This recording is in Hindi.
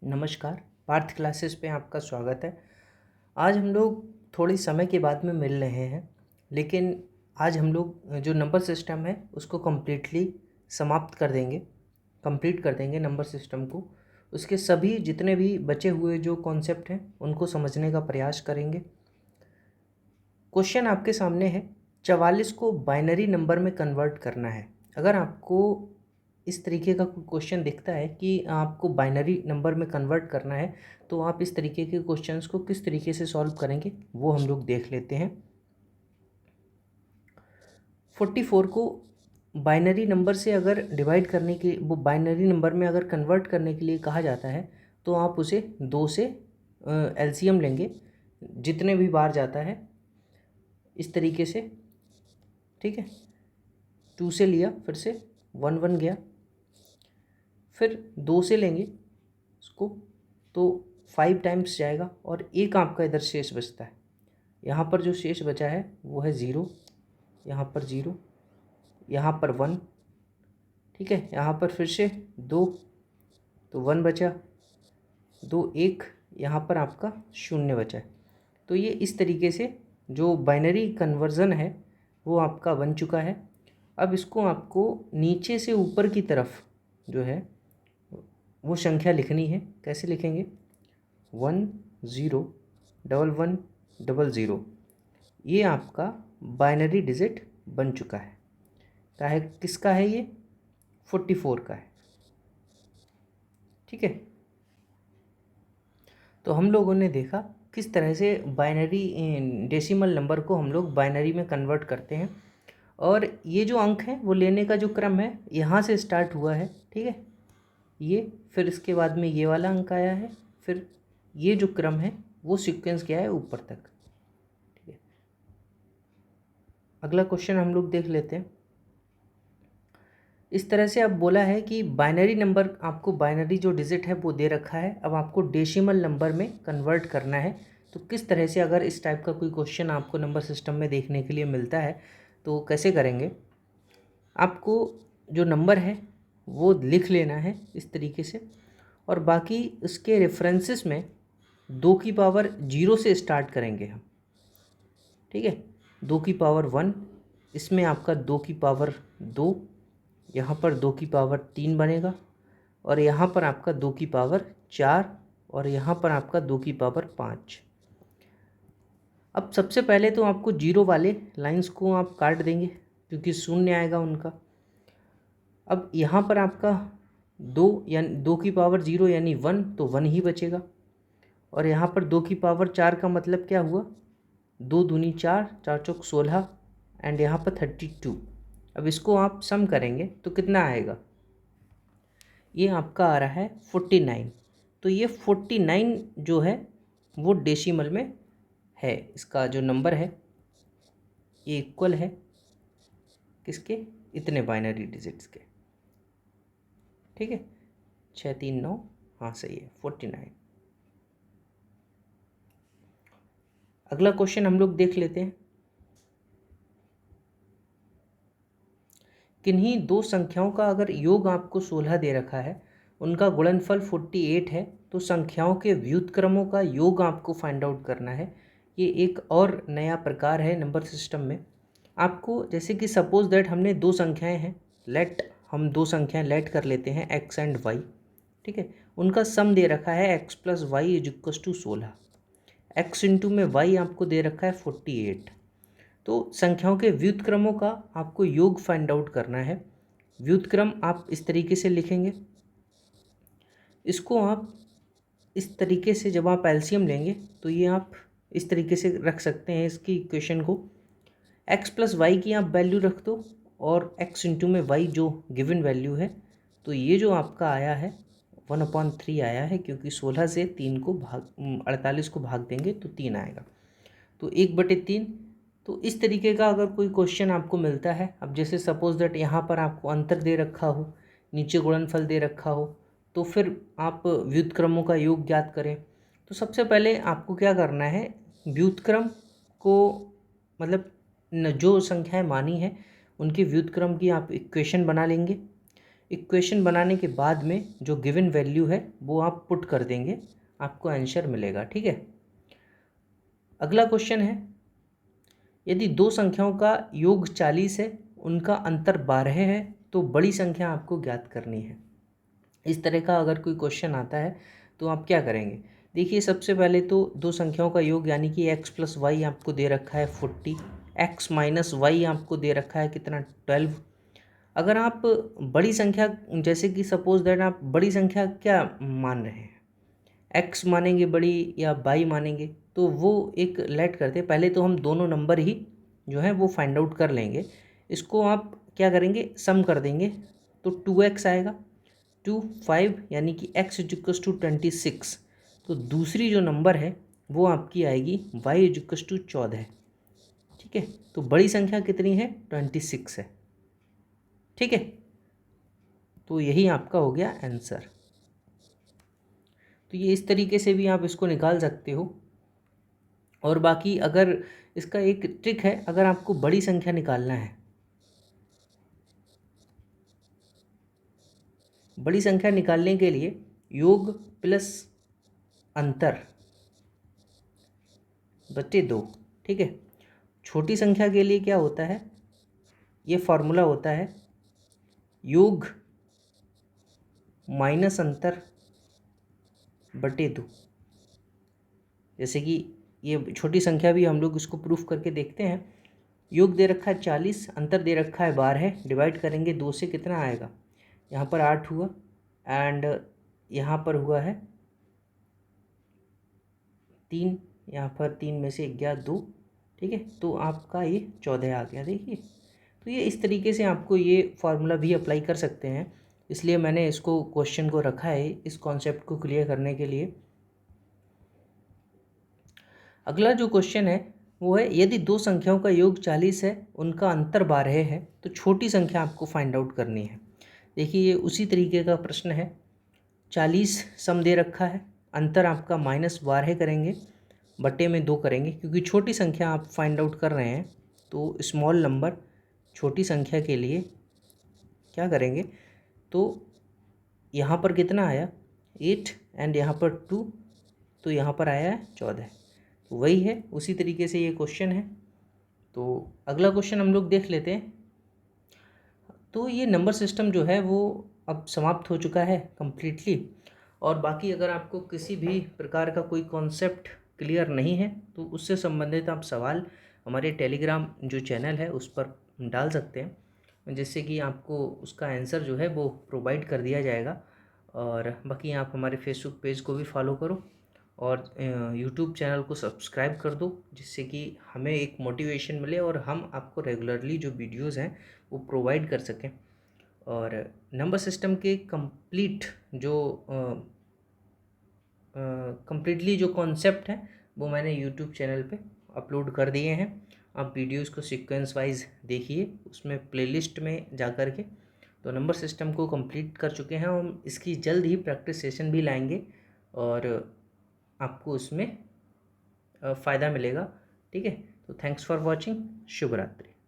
नमस्कार। पार्थ क्लासेस पे आपका स्वागत है। आज हम लोग थोड़ी समय के बाद में मिल रहे हैं, लेकिन आज हम लोग जो नंबर सिस्टम है उसको कम्प्लीटली समाप्त कर देंगे, कंप्लीट कर देंगे नंबर सिस्टम को। उसके सभी जितने भी बचे हुए जो कॉन्सेप्ट हैं उनको समझने का प्रयास करेंगे। क्वेश्चन आपके सामने है, 44 को बाइनरी नंबर में कन्वर्ट करना है। अगर आपको इस तरीके का कोई क्वेश्चन दिखता है कि आपको बाइनरी नंबर में कन्वर्ट करना है, तो आप इस तरीके के क्वेश्चंस को किस तरीके से सॉल्व करेंगे वो हम लोग देख लेते हैं। 44 को बाइनरी नंबर से अगर डिवाइड करने के वो बाइनरी नंबर में अगर कन्वर्ट करने के लिए कहा जाता है तो आप उसे 2 से एलसीएम लेंगे, जितने भी बार जाता है इस तरीके से। ठीक है, 2 से लिया, फिर से 1 1 गया, फिर 2 से लेंगे उसको तो 5 टाइम्स जाएगा और एक आपका इधर शेष बचता है। यहाँ पर जो शेष बचा है वो है 0, यहाँ पर 0, यहाँ पर 1। ठीक है, यहाँ पर फिर से 2 तो 1 बचा, 2 1, यहाँ पर आपका 0 बचा है। तो ये इस तरीके से जो बाइनरी कन्वर्ज़न है वो आपका बन चुका है। अब इसको आपको नीचे से ऊपर की तरफ जो है वो संख्या लिखनी है। कैसे लिखेंगे? 1 0 1 1 0 0। ये आपका बाइनरी डिजिट बन चुका है। क्या है, किसका है ये? 44 का है। ठीक है, तो हम लोगों ने देखा किस तरह से बाइनरी डेसिमल नंबर को हम लोग बाइनरी में कन्वर्ट करते हैं। और ये जो अंक है वो लेने का जो क्रम है यहाँ से स्टार्ट हुआ है। ठीक है, ये फिर इसके बाद में ये वाला अंक आया है, फिर ये जो क्रम है वो सीक्वेंस क्या है ऊपर तक। ठीक है, अगला क्वेश्चन हम लोग देख लेते हैं। इस तरह से अब बोला है कि बाइनरी नंबर, आपको बाइनरी जो डिजिट है वो दे रखा है, अब आपको डेसिमल नंबर में कन्वर्ट करना है। तो किस तरह से अगर इस टाइप का कोई क्वेश्चन आपको नंबर सिस्टम में देखने के लिए मिलता है तो कैसे करेंगे? आपको जो नंबर है वो लिख लेना है इस तरीके से, और बाकी इसके रेफरेंसेस में 2 की पावर 0 से स्टार्ट करेंगे हम। ठीक है, 2 की पावर 1, इसमें आपका 2 की पावर 2, यहाँ पर 2 की पावर 3 बनेगा, और यहाँ पर आपका 2 की पावर 4, और यहाँ पर आपका 2 की पावर 5। अब सबसे पहले तो आपको 0 वाले लाइंस को आप काट देंगे क्योंकि शून्य आएगा उनका। अब यहाँ पर आपका 2 यानी 2 की पावर 0 यानी 1, तो 1 ही बचेगा। और यहाँ पर 2 की पावर 4 का मतलब क्या हुआ? 2 दूनी 4, 4 चौक 16, एंड यहाँ पर 32। अब इसको आप सम करेंगे तो कितना आएगा? ये आपका आ रहा है 49। तो ये 49 जो है वो डेसिमल में है। इसका जो नंबर है ये इक्वल है किसके? इतने बाइनरी डिजिट्स के। ठीक है, 6 3 9, हाँ सही है, 49। अगला क्वेश्चन हम लोग देख लेते हैं। किन्हीं दो संख्याओं का अगर योग आपको 16 दे रखा है, उनका गुणनफल 48 है, तो संख्याओं के व्युत्क्रमों का योग आपको फाइंड आउट करना है। ये एक और नया प्रकार है नंबर सिस्टम में। आपको जैसे कि सपोज दैट हमने दो संख्याएं हैं, हम दो संख्याएं लेट कर लेते हैं x एंड y। ठीक है, उनका सम दे रखा है x plus y is equals to 16। x into में y आपको दे रखा है 48। तो संख्याओं के व्युत्क्रमों का आपको योग फाइंड आउट करना है। व्युत्क्रम आप इस तरीके से लिखेंगे, इसको आप इस तरीके से जब आप एलसीएम लेंगे तो ये आप इस तरीके से रख सकते हैं इसकी इक्वेशन को। x प्लस वाई की आप वैल्यू रख दो और x इंटू में y जो गिवन वैल्यू है, तो ये जो आपका आया है 1/3 आया है, क्योंकि 16 से 48 को भाग देंगे तो 3 आएगा, तो 1/3। तो इस तरीके का अगर कोई क्वेश्चन आपको मिलता है, अब जैसे सपोज दैट यहाँ पर आपको अंतर दे रखा हो, नीचे गुणनफल दे रखा हो, तो फिर आप व्युत्क्रमों का योग ज्ञात करें। तो सबसे पहले आपको क्या करना है, व्युत्क्रम को मतलब जो संख्याएं मानी हैं उनके व्युत्क्रम की आप इक्वेशन बना लेंगे। इक्वेशन बनाने के बाद में जो गिवन वैल्यू है वो आप पुट कर देंगे, आपको आंसर मिलेगा। ठीक है। अगला क्वेश्चन है, यदि दो संख्याओं का योग 40 है, उनका अंतर 12 है, तो बड़ी संख्या आपको ज्ञात करनी है। इस तरह का अगर कोई क्वेश्चन आता है तो आप क्या करेंगे? देखिए, सबसे पहले तो दो संख्याओं का योग यानी कि x प्लस वाई आपको दे रखा है 40, x माइनस वाई आपको दे रखा है कितना 12। अगर आप बड़ी संख्या, जैसे कि सपोज दैट आप बड़ी संख्या क्या मान रहे हैं, x मानेंगे बड़ी या y मानेंगे, तो वो एक लेट करते, पहले तो हम दोनों नंबर ही जो है वो फाइंड आउट कर लेंगे। इसको आप क्या करेंगे, सम कर देंगे, तो 2x आएगा, 2 5 यानी कि x इजिक्वस टू 26। तो दूसरी जो नंबर है वो आपकी आएगी y इजिक्वस टू 14। ठीक है, तो बड़ी संख्या कितनी है, 26 है। ठीक है, तो यही आपका हो गया आंसर। तो ये इस तरीके से भी आप इसको निकाल सकते हो। और बाकी अगर इसका एक ट्रिक है, अगर आपको बड़ी संख्या निकालना है, बड़ी संख्या निकालने के लिए योग प्लस अंतर बटे 2। ठीक है। छोटी संख्या के लिए क्या होता है, ये फॉर्मूला होता है योग माइनस अंतर बटे 2। जैसे कि ये छोटी संख्या भी हम लोग इसको प्रूफ करके देखते हैं। योग दे रखा है 40, अंतर दे रखा है 12, डिवाइड करेंगे 2 से, कितना आएगा, यहाँ पर 8 हुआ एंड यहाँ पर हुआ है 3, यहाँ पर 3 में से 11 2। ठीक है, तो आपका ये 14 आ गया। देखिए, तो ये इस तरीके से आपको ये फार्मूला भी अप्लाई कर सकते हैं, इसलिए मैंने इसको क्वेश्चन को रखा है इस कॉन्सेप्ट को क्लियर करने के लिए। अगला जो क्वेश्चन है वो है, यदि दो संख्याओं का योग 40 है, उनका अंतर 12 है, तो छोटी संख्या आपको फाइंड आउट करनी है। देखिए, ये उसी तरीके का प्रश्न है। 40 सम दे रखा है, अंतर आपका -12 करेंगे, बटे में 2 करेंगे, क्योंकि छोटी संख्या आप फाइंड आउट कर रहे हैं, तो स्मॉल नंबर छोटी संख्या के लिए क्या करेंगे, तो यहाँ पर कितना आया 8 एंड यहाँ पर 2, तो यहाँ पर आया है 14। तो वही है, उसी तरीके से ये क्वेश्चन है। तो अगला क्वेश्चन हम लोग देख लेते हैं। तो ये नंबर सिस्टम जो है वो अब समाप्त हो चुका है कम्प्लीटली। और बाकी अगर आपको किसी भी प्रकार का कोई कॉन्सेप्ट क्लियर नहीं है तो उससे संबंधित आप सवाल हमारे टेलीग्राम जो चैनल है उस पर डाल सकते हैं, जिससे कि आपको उसका आंसर जो है वो प्रोवाइड कर दिया जाएगा। और बाकी आप हमारे फेसबुक पेज को भी फॉलो करो और यूट्यूब चैनल को सब्सक्राइब कर दो, जिससे कि हमें एक मोटिवेशन मिले और हम आपको रेगुलरली जो वीडियोज़ हैं वो प्रोवाइड कर सकें। और नंबर सिस्टम के कंप्लीटली जो कॉन्सेप्ट है वो मैंने यूट्यूब चैनल पे अपलोड कर दिए हैं। आप वीडियोज़ को सीक्वेंस वाइज देखिए, उसमें प्लेलिस्ट में जा कर के। तो नंबर सिस्टम को कंप्लीट कर चुके हैं हम, इसकी जल्द ही प्रैक्टिस सेशन भी लाएंगे और आपको उसमें फ़ायदा मिलेगा। ठीक है, तो थैंक्स फॉर वॉचिंग, शुभ रात्रि।